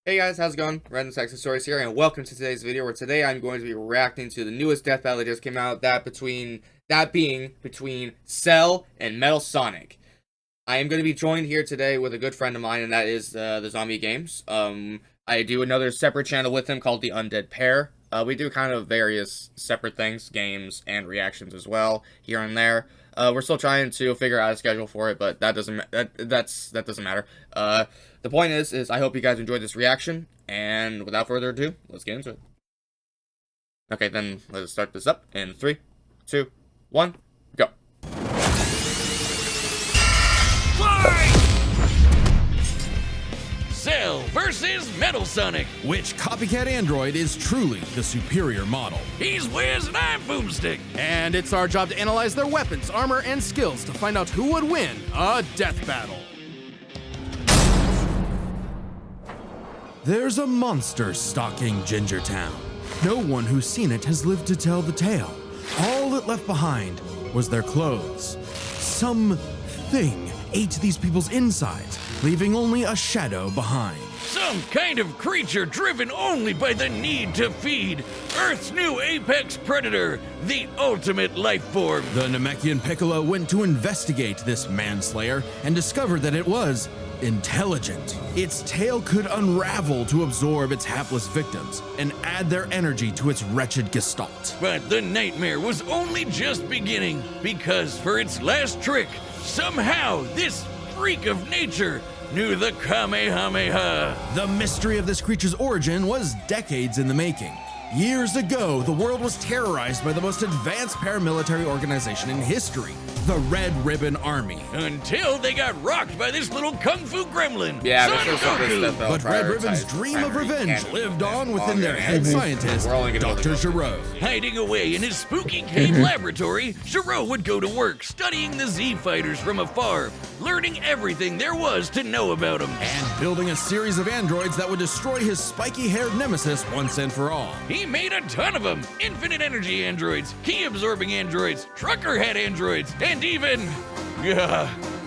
Hey guys, how's it going? Random Texas Stories here, and welcome to today's video, where today I'm going to be reacting to the newest death battle that just came out, that being between Cell and Metal Sonic. I am going to be joined here today with a good friend of mine, and that is the Zombie Games. I do another separate channel with him called The Undead Pair. We do kind of various separate things, games and reactions as well, here and there. We're still trying to figure out a schedule for it, but that doesn't matter. The point is I hope you guys enjoyed this reaction, and without further ado, let's get into it. Okay, then let's start this up in 3, 2, 1, go. Cell versus Metal Sonic. Which copycat android is truly the superior model? He's Wiz and I'm Boomstick. And it's our job to analyze their weapons, armor, and skills to find out who would win a death battle. There's a monster stalking Gingertown. No one who's seen it has lived to tell the tale. All it left behind was their clothes. Something ate these people's insides, leaving only a shadow behind. Some kind of creature driven only by the need to feed. Earth's new apex predator, the ultimate life form. The Namekian Piccolo went to investigate this manslayer and discovered that it was intelligent. Its tail could unravel to absorb its hapless victims and add their energy to its wretched gestalt. But the nightmare was only just beginning, because for its last trick, somehow this freak of nature knew the Kamehameha. The mystery of this creature's origin was decades in the making. Years ago, the world was terrorized by the most advanced paramilitary organization in history, the Red Ribbon Army. Until they got rocked by this little kung fu gremlin, Yeah, Son Goku. But Red Ribbon's dream of revenge lived on within their head scientist, Dr. Geros. Hiding away in his spooky cave laboratory, Gero would go to work studying the Z-Fighters from afar, learning everything there was to know about them. And building a series of androids that would destroy his spiky-haired nemesis once and for all. He made a ton of them. Infinite energy androids, key-absorbing androids, trucker head androids, and even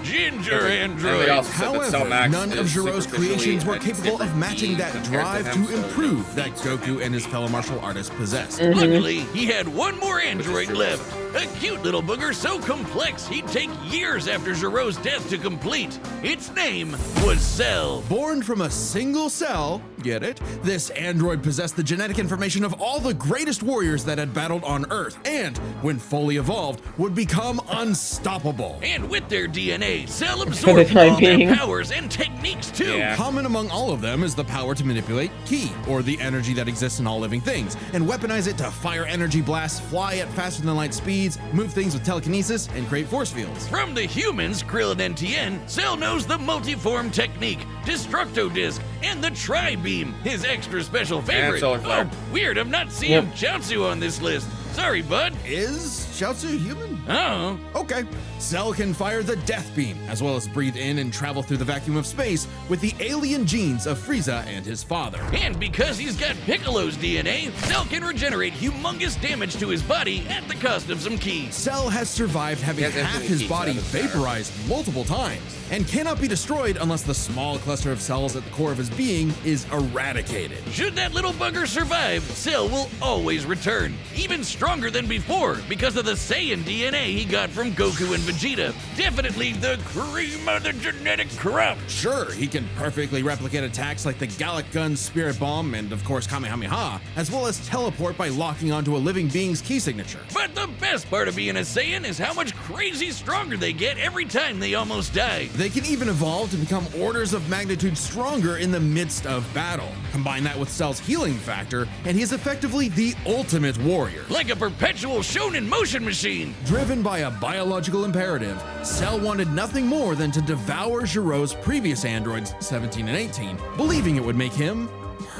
ginger androids. However, none of Gero's creations were capable of matching that drive to improve that Goku and his fellow martial artists possessed. Luckily, he had one more android left. A cute little booger so complex he'd take years after Gero's death to complete. Its name was Cell. Born from a single cell, get it? This android possessed the genetic information of all the greatest warriors that had battled on Earth, and, when fully evolved, would become unstoppable. And with their DNA, Cell absorbed all their powers and techniques too. Yeah. Common among all of them is the power to manipulate ki, or the energy that exists in all living things, and weaponize it to fire energy blasts, fly at faster than light speeds, move things with telekinesis, and create force fields. From the humans, Krillin and Tien, Cell knows the multiform technique, Destructo Disc, and the Tri-Beam, his extra special favorite. Oh, weird, I'm not seeing Chaozu on this list. Sorry, bud. Is Chaozu human? Oh. Okay. Cell can fire the Death Beam, as well as breathe in and travel through the vacuum of space with the alien genes of Frieza and his father. And because he's got Piccolo's DNA, Cell can regenerate humongous damage to his body at the cost of some ki. Cell has survived having half his body vaporized multiple times, and cannot be destroyed unless the small cluster of cells at the core of his being is eradicated. Should that little bugger survive, Cell will always return, even stronger than before because of the Saiyan DNA he got from Goku and Vegeta. Definitely the cream of the genetic crop. Sure, he can perfectly replicate attacks like the Gallic Gun, Spirit Bomb, and of course Kamehameha, as well as teleport by locking onto a living being's key signature. But the best part of being a Saiyan is how much crazy stronger they get every time they almost die. They can even evolve to become orders of magnitude stronger in the midst of battle. Combine that with Cell's healing factor, and he is effectively the ultimate warrior. Like a perpetual shonen motion machine. Driven by a biological imperative, Cell wanted nothing more than to devour Gero's previous androids, 17 and 18, believing it would make him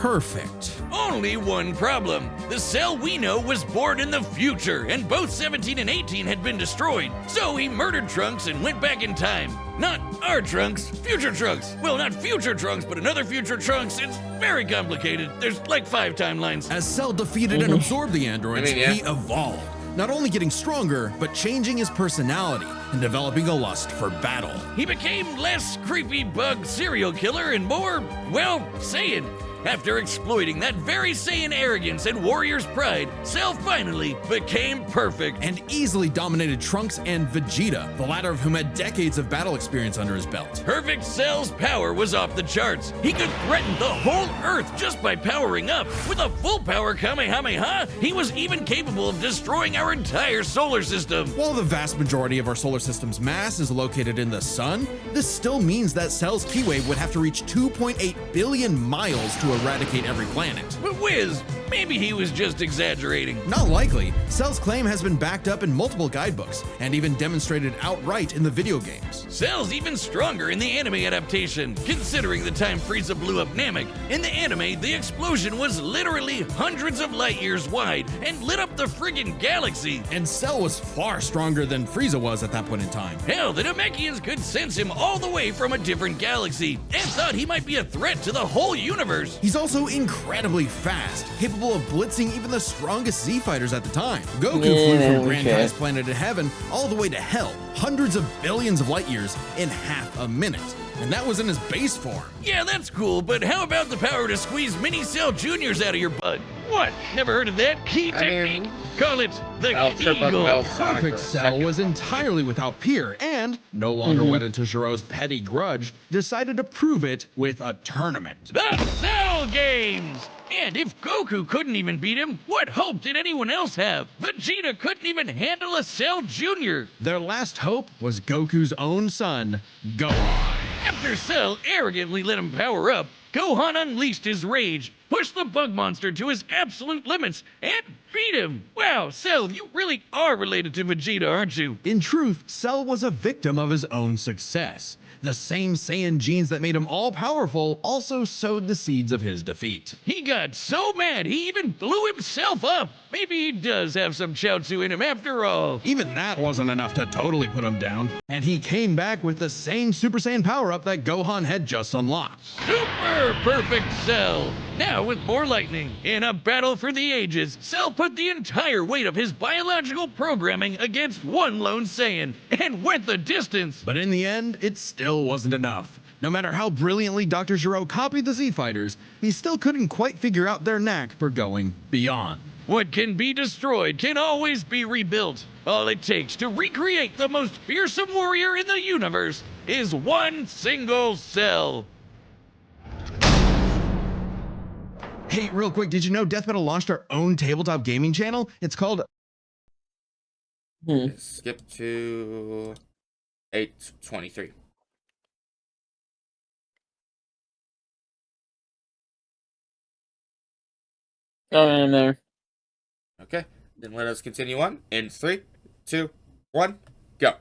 perfect. Only one problem. The Cell we know was born in the future, and both 17 and 18 had been destroyed. So he murdered Trunks and went back in time. Not our Trunks, future Trunks. Well, not future Trunks, but another future Trunks. It's very complicated. There's like 5 timelines. As Cell defeated and absorbed the androids, he evolved. Not only getting stronger, but changing his personality and developing a lust for battle. He became less creepy bug serial killer and more, well, Saiyan. After exploiting that very Saiyan arrogance and warrior's pride, Cell finally became perfect. And easily dominated Trunks and Vegeta, the latter of whom had decades of battle experience under his belt. Perfect Cell's power was off the charts. He could threaten the whole Earth just by powering up. With a full power Kamehameha, he was even capable of destroying our entire solar system. While the vast majority of our solar system's mass is located in the sun, this still means that Cell's ki wave would have to reach 2.8 billion miles to eradicate every planet. But Wiz, maybe he was just exaggerating. Not likely. Cell's claim has been backed up in multiple guidebooks and even demonstrated outright in the video games. Cell's even stronger in the anime adaptation, considering the time Frieza blew up Namek. In the anime, the explosion was literally hundreds of light years wide and lit up the friggin' galaxy. And Cell was far stronger than Frieza was at that point in time. Hell, the Namekians could sense him all the way from a different galaxy and thought he might be a threat to the whole universe. He's also incredibly fast, capable of blitzing even the strongest Z fighters at the time. Goku flew from Grand Kai's planet of heaven all the way to hell, hundreds of billions of light years in half a minute. And that was in his base form. Yeah, that's cool, but how about the power to squeeze mini Cell Juniors out of your butt? What? Never heard of that? Key technique? Call it the Eagle. Perfect Cell was entirely without peer and, no longer wedded to Gero's petty grudge, decided to prove it with a tournament. The Cell Games! And if Goku couldn't even beat him, what hope did anyone else have? Vegeta couldn't even handle a Cell Jr. Their last hope was Goku's own son, Gohan. After Cell arrogantly let him power up, Gohan unleashed his rage, pushed the bug monster to his absolute limits, and beat him. Wow, Cell, you really are related to Vegeta, aren't you? In truth, Cell was a victim of his own success. The same Saiyan genes that made him all-powerful also sowed the seeds of his defeat. He got so mad he even blew himself up. Maybe he does have some Chaozu in him after all. Even that wasn't enough to totally put him down. And he came back with the same Super Saiyan power-up that Gohan had just unlocked. Super perfect Cell! Now with more lightning. In a battle for the ages, Cell put the entire weight of his biological programming against one lone Saiyan and went the distance. But in the end, it still wasn't enough. No matter how brilliantly Dr. Gero copied the Z Fighters, he still couldn't quite figure out their knack for going beyond. What can be destroyed can always be rebuilt. All it takes to recreate the most fearsome warrior in the universe is one single cell. Hey, real quick, did you know Death Metal launched our own tabletop gaming channel? It's called... Skip to 8:23. Oh, I'm there. Okay, then let us continue on in 3, 2, 1, go.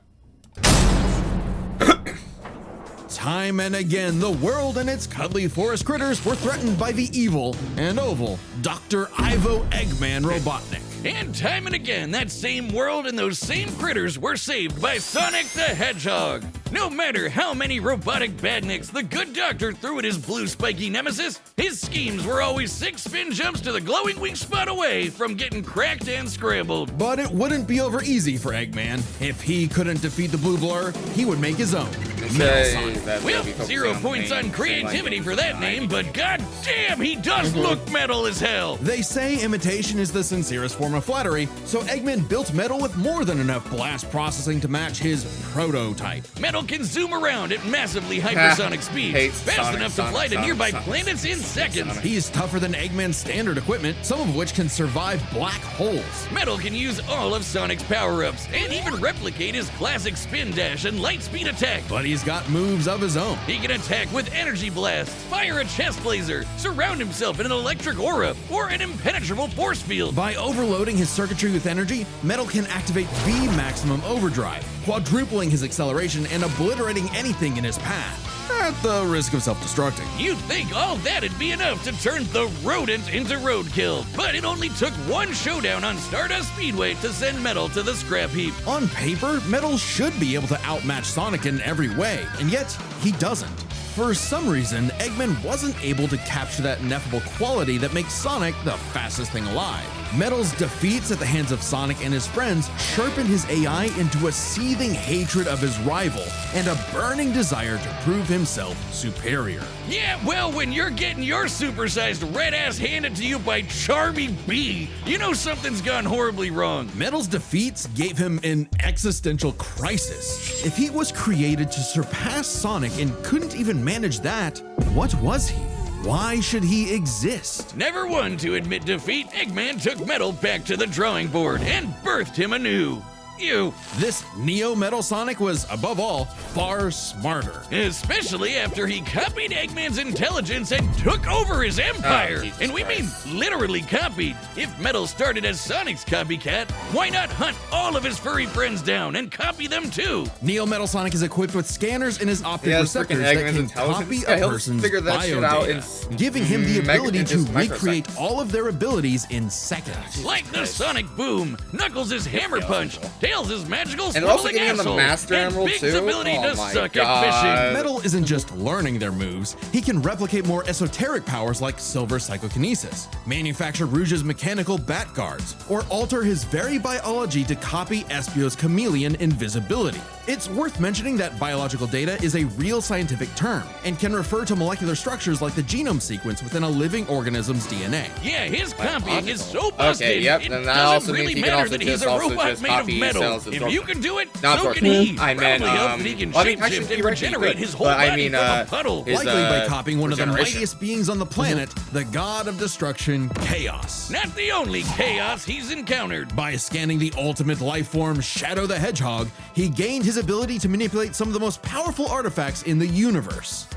Time and again, the world and its cuddly forest critters were threatened by the evil and oval Dr. Eggman Robotnik. And time and again, that same world and those same critters were saved by Sonic the Hedgehog. No matter how many robotic badniks the good doctor threw at his blue spiky nemesis, his schemes were always 6 spin jumps to the glowing weak spot away from getting cracked and scrambled. But it wouldn't be over easy for Eggman. If he couldn't defeat the blue blur, he would make his own. Well, 0 points on creativity for that name, but goddamn, he does look metal as hell. They say imitation is the sincerest form of flattery, so Eggman built Metal with more than enough blast processing to match his prototype. Metal can zoom around at massively hypersonic speeds, fast enough to fly to nearby planets in seconds. He's tougher than Eggman's standard equipment, some of which can survive black holes. Metal can use all of Sonic's power-ups, and even replicate his classic spin dash and light speed attack. But he's got moves of his own. He can attack with energy blast, fire a chest laser, surround himself in an electric aura, or an impenetrable force field. By overloading his circuitry with energy, Metal can activate V maximum overdrive, quadrupling his acceleration and obliterating anything in his path, at the risk of self-destructing. You'd think all that'd be enough to turn the rodent into roadkill, but it only took one showdown on Stardust Speedway to send Metal to the scrap heap. On paper, Metal should be able to outmatch Sonic in every way, and yet he doesn't. For some reason, Eggman wasn't able to capture that ineffable quality that makes Sonic the fastest thing alive. Metal's defeats at the hands of Sonic and his friends sharpened his AI into a seething hatred of his rival and a burning desire to prove himself superior. Yeah, well, when you're getting your supersized red ass handed to you by Charmy B, you know something's gone horribly wrong. Metal's defeats gave him an existential crisis. If he was created to surpass Sonic and couldn't even manage that, what was he? Why should he exist? Never one to admit defeat, Eggman took Metal back to the drawing board and birthed him anew. You. This Neo Metal Sonic was, above all, far smarter. Especially after he copied Eggman's intelligence and took over his empire. Jesus And we Christ. mean literally copied. If Metal started as Sonic's copycat, why not hunt all of his furry friends down and copy them too? Neo Metal Sonic is equipped with scanners in his optic Yeah, receptors freaking that Eggman's can intelligence copy guy, a he'll person's figure that shit out in biodata, giving him the ability to just recreate microseconds. all of their abilities in seconds. Like the Sonic Boom, Knuckles' Hammer Punch, Tails' Magical And also Swiveling giving him the Asshole, Master and Emerald, Big's too? ability Oh to my suck God. at fishing. Metal isn't just learning their moves, he can replicate more esoteric powers like Silver Psychokinesis, manufacture Rouge's mechanical bat guards, or alter his very biology to copy Espio's chameleon invisibility. It's worth mentioning that biological data is a real scientific term and can refer to molecular structures like the genome sequence within a living organism's DNA. Yeah, his copying is so busted, Okay, yep, it and that doesn't also means really he can matter also that he's just a also robot just made of copy metal. cells If absorption. you can do it, Not so can absorption. he. I meant, Probably helps that he can well, I mean, shapeshift actually, and theoretically regenerate he his could, whole but I body mean, from a puddle. his, Likely by copying one of the regeneration. mightiest beings on the planet, the god of destruction, Chaos. Not the only chaos he's encountered. By scanning the ultimate life form, Shadow the Hedgehog, he gained his ability to manipulate some of the most powerful artifacts in the universe.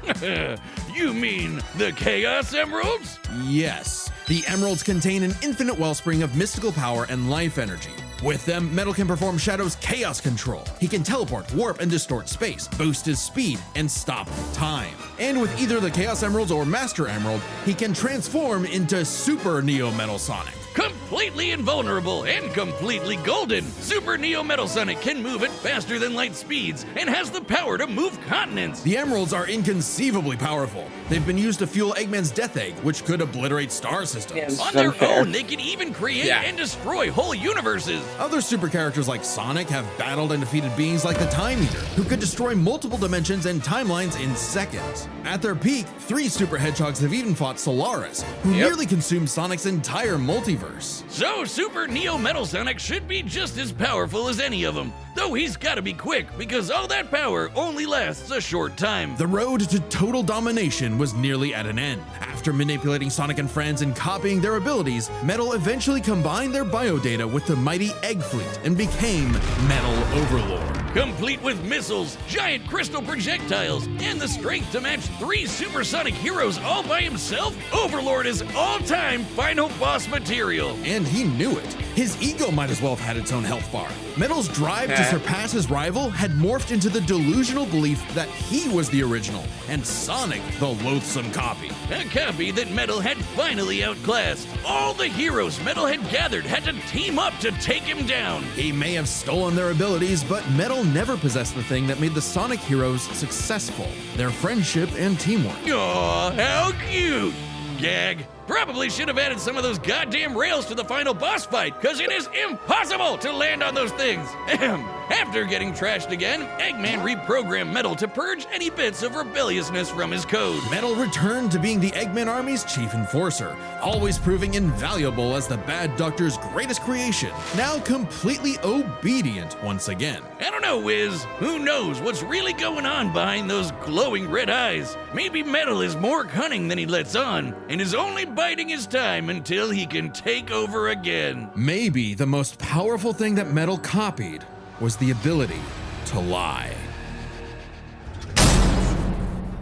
You mean the Chaos Emeralds? Yes, the emeralds contain an infinite wellspring of mystical power and life energy. With them, Metal can perform Shadow's chaos control. He can teleport, warp, and distort space, boost his speed, and stop time. And with either the Chaos Emeralds or Master Emerald, he can transform into Super Neo Metal Sonic. Completely invulnerable and completely golden, Super Neo Metal Sonic can move at faster than light speeds and has the power to move continents. The emeralds are inconceivably powerful. They've been used to fuel Eggman's Death Egg, which could obliterate star systems. Yes. On their Unfair. own, they can even create and destroy whole universes. Other super characters like Sonic have battled and defeated beings like the Time Eater, who could destroy multiple dimensions and timelines in seconds. At their peak, 3 super hedgehogs have even fought Solaris, who nearly consumed Sonic's entire multiverse. So Super Neo Metal Sonic should be just as powerful as any of them, though he's gotta be quick because all that power only lasts a short time. The road to total domination was nearly at an end. After manipulating Sonic and friends and copying their abilities, Metal eventually combined their biodata with the mighty Egg Fleet and became Metal Overlord. Complete with missiles, giant crystal projectiles, and the strength to match 3 supersonic heroes all by himself, Overlord is all-time final boss material. And he knew it. His ego might as well have had its own health bar. Metal's drive to surpass his rival had morphed into the delusional belief that he was the original, and Sonic the loathsome copy. A copy that Metal had finally outclassed. All the heroes Metal had gathered had to team up to take him down. He may have stolen their abilities, but Metal never possessed the thing that made the Sonic heroes successful, their friendship and teamwork. Aw, how cute! Gag. Probably should have added some of those goddamn rails to the final boss fight, cause it is impossible to land on those things. Ahem. After getting trashed again, Eggman reprogrammed Metal to purge any bits of rebelliousness from his code. Metal returned to being the Eggman Army's chief enforcer, always proving invaluable as the Bad Doctor's greatest creation, now completely obedient once again. I don't know, Wiz. Who knows what's really going on behind those glowing red eyes? Maybe Metal is more cunning than he lets on, and is only biding his time until he can take over again. Maybe the most powerful thing that Metal copied was the ability to lie.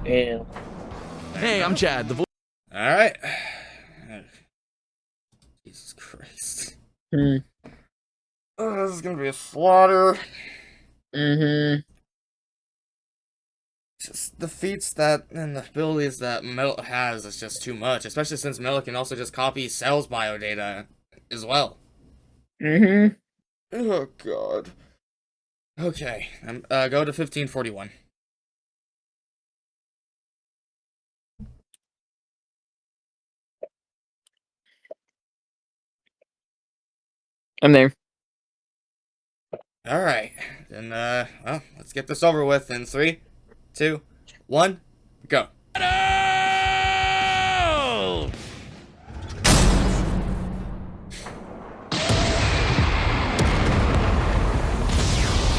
Damn. Hey, I'm Chad, the voice. Alright. Jesus Christ. Hmm. Oh, this is gonna be a slaughter. Mm-hmm. Just the feats that and the abilities that Metal has is just too much, especially since Metal can also just copy Cell's biodata as well. Mm-hmm. Oh god. Okay, go to 1541. I'm there. All right, then well, let's get this over with in 3, 2, 1, go. No!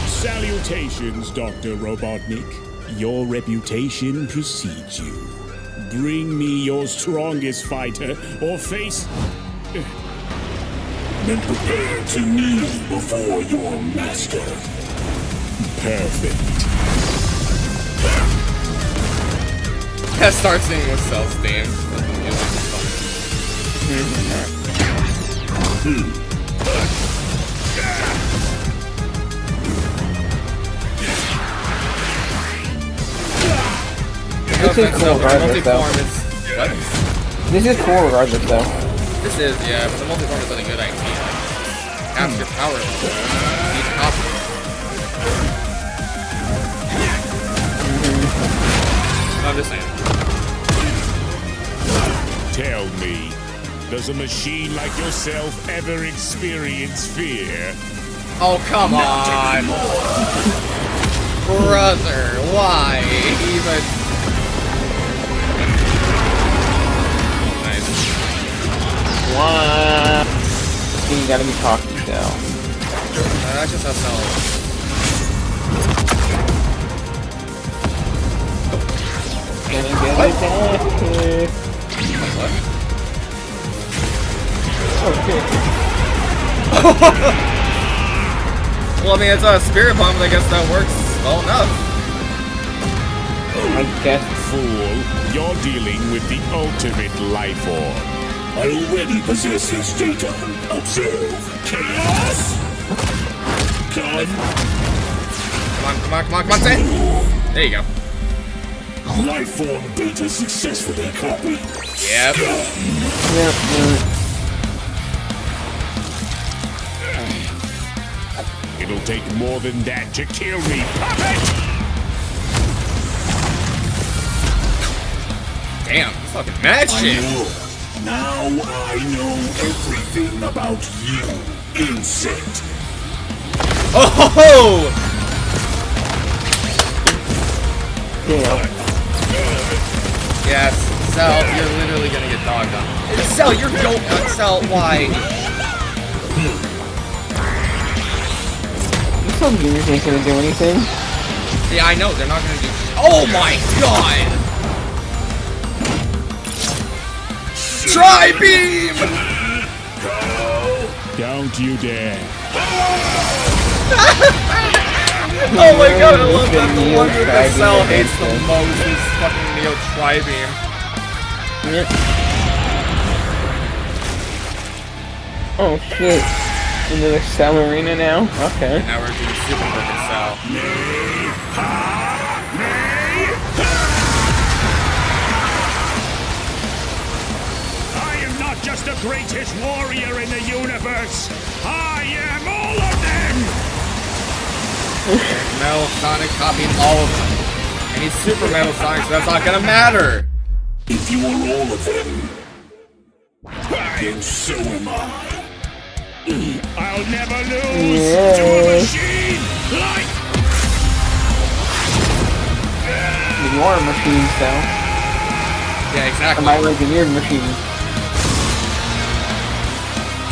Salutations, Dr. Robotnik. Your reputation precedes you. Bring me your strongest fighter, or face... Then prepare to kneel before your master. Perfect. That starts singing with Cell's theme. This is cool regardless, though. Multiform is what? This is cool regardless, though. This is, yeah, but the multiform is a good idea. Half your power level. Need copy. I'm just saying. Tell me, does a machine like yourself ever experience fear? Oh, come on! Brother, why? Even... Nice. What? You gotta be talking, Cell. That's just how Cell... Gonna get it back. What? Okay. Well, I mean, it's a spirit bomb, but I guess that works well enough. I guess. Fool, you're dealing with the ultimate lifeform. I already possess his data. Observe chaos. Come on, say it. There you go. Lifeform data successfully copied. Yep. It'll take more than that to kill me, puppet! Damn, this fucking mad shit. Now I know everything about you, insect. Oh ho ho! Damn. Yes, Cell, you're literally gonna get dogged on. Cell, you're dope. Cell, why? This little juniors ain't gonna do anything. Yeah, I know, they're not gonna do. Oh my god! Tri-beam! Don't you dare. Oh my god, I love that. The one that Cell hates the most is fucking Neo Tri-beam. Yep. Oh shit. Into the Cell arena now? Okay. Now we're doing Super Perfect Cell. I am not just the greatest warrior in the universe. I am all of them. Metal Sonic copied all of them. And he's Super Metal Sonic, so that's not gonna matter. If you are all of them, then so am I. I'll never lose to a machine like... You are a machine, Cell. Yeah, exactly. Am I like a weird machine?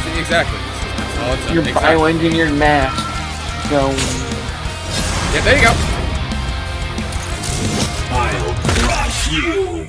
See, exactly. That's all it's Your exactly. bioengineered mask. So... Yeah, there you go. I'll crush you.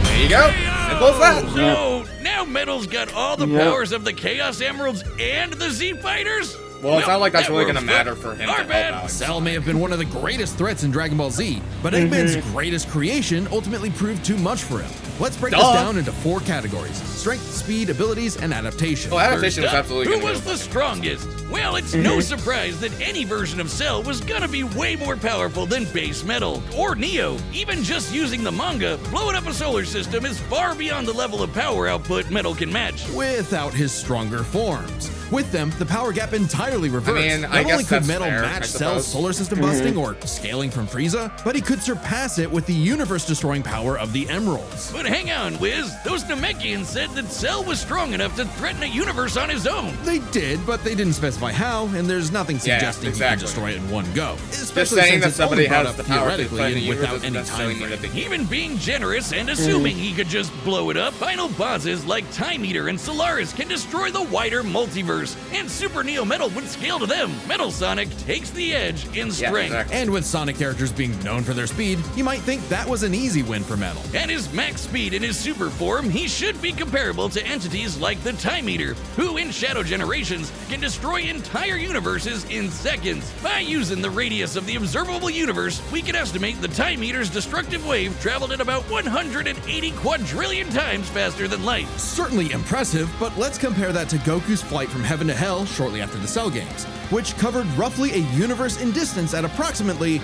There you go. Simple as that. So, now Metal's got all the powers of the Chaos Emeralds and the Z Fighters? Well, it's not like that's that really gonna works, matter but for him our to help bad. out. Cell may have been one of the greatest threats in Dragon Ball Z, but Eggman's greatest creation ultimately proved too much for him. Let's break this down into 4 categories: strength, speed, abilities, and adaptation. Oh, adaptation is absolutely Who gonna was be the strongest? Well, it's no surprise that any version of Cell was gonna be way more powerful than base Metal or Neo. Even just using the manga, blowing up a solar system is far beyond the level of power output Metal can match. Without his stronger forms. With them, the power gap entirely reversed. I mean, Not I only guess could that's Metal fair, I match suppose. Cell's solar system busting or scaling from Frieza, but he could surpass it with the universe-destroying power of the Emeralds. But hang on, Wiz. Those Namekians said that Cell was strong enough to threaten a universe on his own. They did, but they didn't specify how, and there's nothing suggesting he can destroy it in one go. Especially saying since that it's somebody only brought has up the power to theoretically threaten and the universe without any doesn't necessarily time mean that frame. they Even being generous and assuming he could just blow it up, final bosses like Time Eater and Solaris can destroy the wider multiverse, and Super Neo Metal would scale to them. Metal Sonic takes the edge in strength. exactly. And with Sonic characters being known for their speed, you might think that was an easy win for Metal. At his max speed in his super form, he should be comparable to entities like the Time Eater, who in Shadow Generations can destroy entire universes in seconds. By using the radius of the observable universe, we can estimate the Time Eater's destructive wave traveled at about 180 quadrillion times faster than light. Certainly impressive, but let's compare that to Goku's flight from heaven to hell shortly after the Cell games, which covered roughly a universe in distance at approximately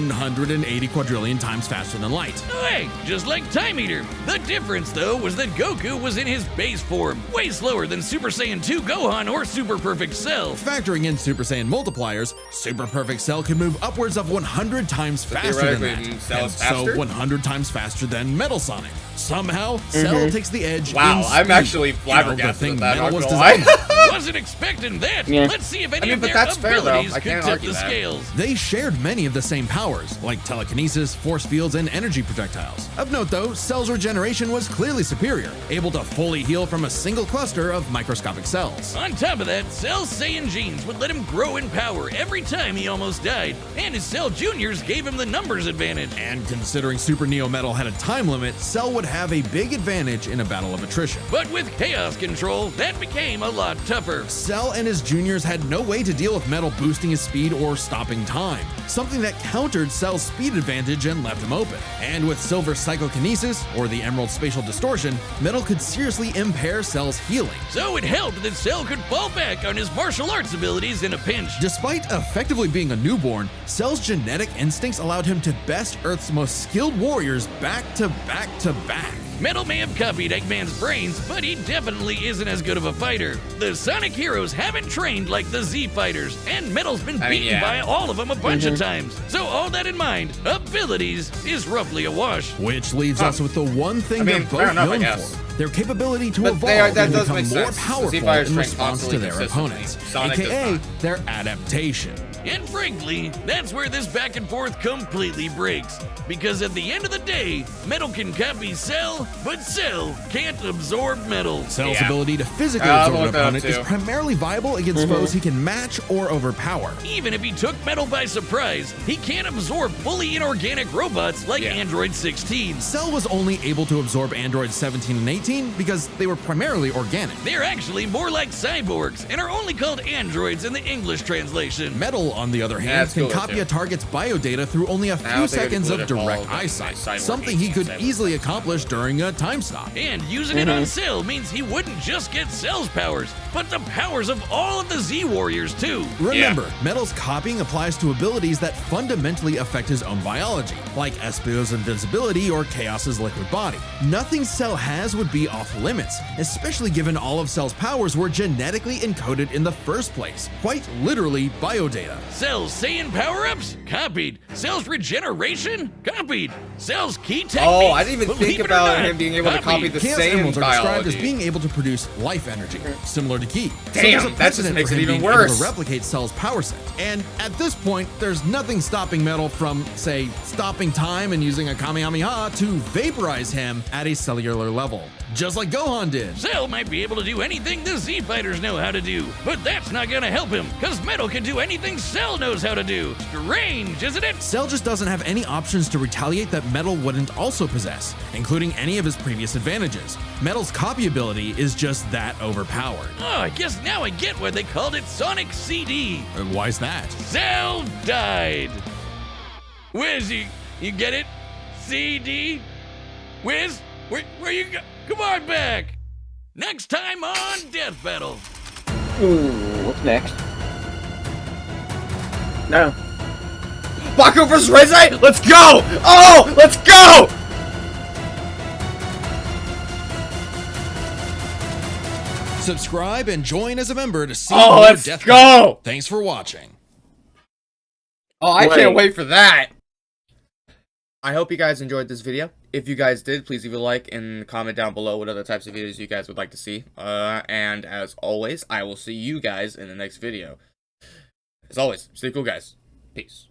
180 quadrillion times faster than light. Oh, hey, just like Time Eater. The difference, though, was that Goku was in his base form, way slower than Super Saiyan 2 Gohan or Super Perfect Cell. Factoring in Super Saiyan multipliers, Super Perfect Cell can move upwards of 100 times faster than that, theoretically, Cell and is so faster? 100 times faster than Metal Sonic. Somehow, Cell takes the edge. Wow, in I'm speed. actually You know, the flabbergasted thing with that, Metal not was gonna lie. designed. Wasn't expecting that. Yeah. Let's see if any mean, of but their that's fair, though. abilities I could can't tip argue the that. scales. They shared many of the same powers, like telekinesis, force fields, and energy projectiles. Of note though, Cell's regeneration was clearly superior, able to fully heal from a single cluster of microscopic cells. On top of that, Cell's Saiyan genes would let him grow in power every time he almost died, and his Cell Juniors gave him the numbers advantage. And considering Super Neo Metal had a time limit, Cell would have a big advantage in a battle of attrition. But with Chaos Control, that became a lot tougher. Cell and his juniors had no way to deal with Metal boosting his speed or stopping time, something that countered Cell's speed advantage and left him open. And with Silver Psychokinesis, or the Emerald Spatial Distortion, Metal could seriously impair Cell's healing. So it helped that Cell could fall back on his martial arts abilities in a pinch. Despite effectively being a newborn, Cell's genetic instincts allowed him to best Earth's most skilled warriors back to back to back. Metal may have copied Eggman's brains, but he definitely isn't as good of a fighter. The Sonic heroes haven't trained like the Z fighters, and Metal's been beaten yeah. by all of them a bunch of times. So all that in mind, abilities is roughly a wash. Which leaves us with the one thing I mean, they're fair both enough, I known guess. for. Their capability to But evolve they are- that and does become make more sense. The powerful Z-Fighters in train response to constantly, their consistently. opponents, Sonic does aka not. their adaptation. And frankly, that's where this back and forth completely breaks. Because at the end of the day, Metal can copy Cell, but Cell can't absorb Metal. Cell's Yeah. ability to physically I'll absorb look an that up opponent is too. primarily viable against foes he can match or overpower. Even if he took Metal by surprise, he can't absorb fully inorganic robots like Yeah. Android 16. Cell was only able to absorb androids 17 and 18 because they were primarily organic. They're actually more like cyborgs and are only called androids in the English translation. Metal, on the other Yeah, hand, that's can cool, copy too. a target's biodata through only a few think seconds it of would direct involve eyesight, cyborg something he 18, could cyborg easily accomplish during a time stop. And using it on Cell means he wouldn't just get Cell's powers, but the powers of all of the Z Warriors too. Remember, Metal's copying applies to abilities that fundamentally affect his own biology, like Espio's invincibility or Chaos's liquid body. Nothing Cell has would be off limits, especially given all of Cell's powers were genetically encoded in the first place, quite literally biodata. Cell's Saiyan power-ups? Copied. Cell's regeneration? Copied. Cell's key techniques? Oh, I didn't even believe think it or about not, him being able to copy copied. the Chaos Saiyan Emeralds are described biology. as being able to produce life energy, similar to Ki. Damn, there's a that just precedent makes for it him even being able worse. to replicate Cell's power set. And at this point, there's nothing stopping Metal from, say, stopping time and using a Kamehameha to vaporize him at a cellular level, just like Gohan did. Cell might be able to do anything the Z-Fighters know how to do, but that's not gonna help him, cause Metal can do anything Cell knows how to do. Strange, isn't it? Cell just doesn't have any options to retaliate that Metal wouldn't also possess, including any of his previous advantages. Metal's copy ability is just that overpowered. Oh, I guess now I get why they called it Sonic CD. Why's that? Cell died. Wiz, you get it? CD? Wiz, where you go? Come on back. Next time on Death Battle. Ooh, what's next? No. Baku vs. Rizai? Let's go! Oh, let's go! Subscribe and join as a member to see Oh, more let's Death go! Battle. Thanks for watching. Oh, I Wait. can't wait for that! I hope you guys enjoyed this video. If you guys did, please leave a like and comment down below what other types of videos you guys would like to see. And as always, I will see you guys in the next video. As always, stay cool, guys. Peace.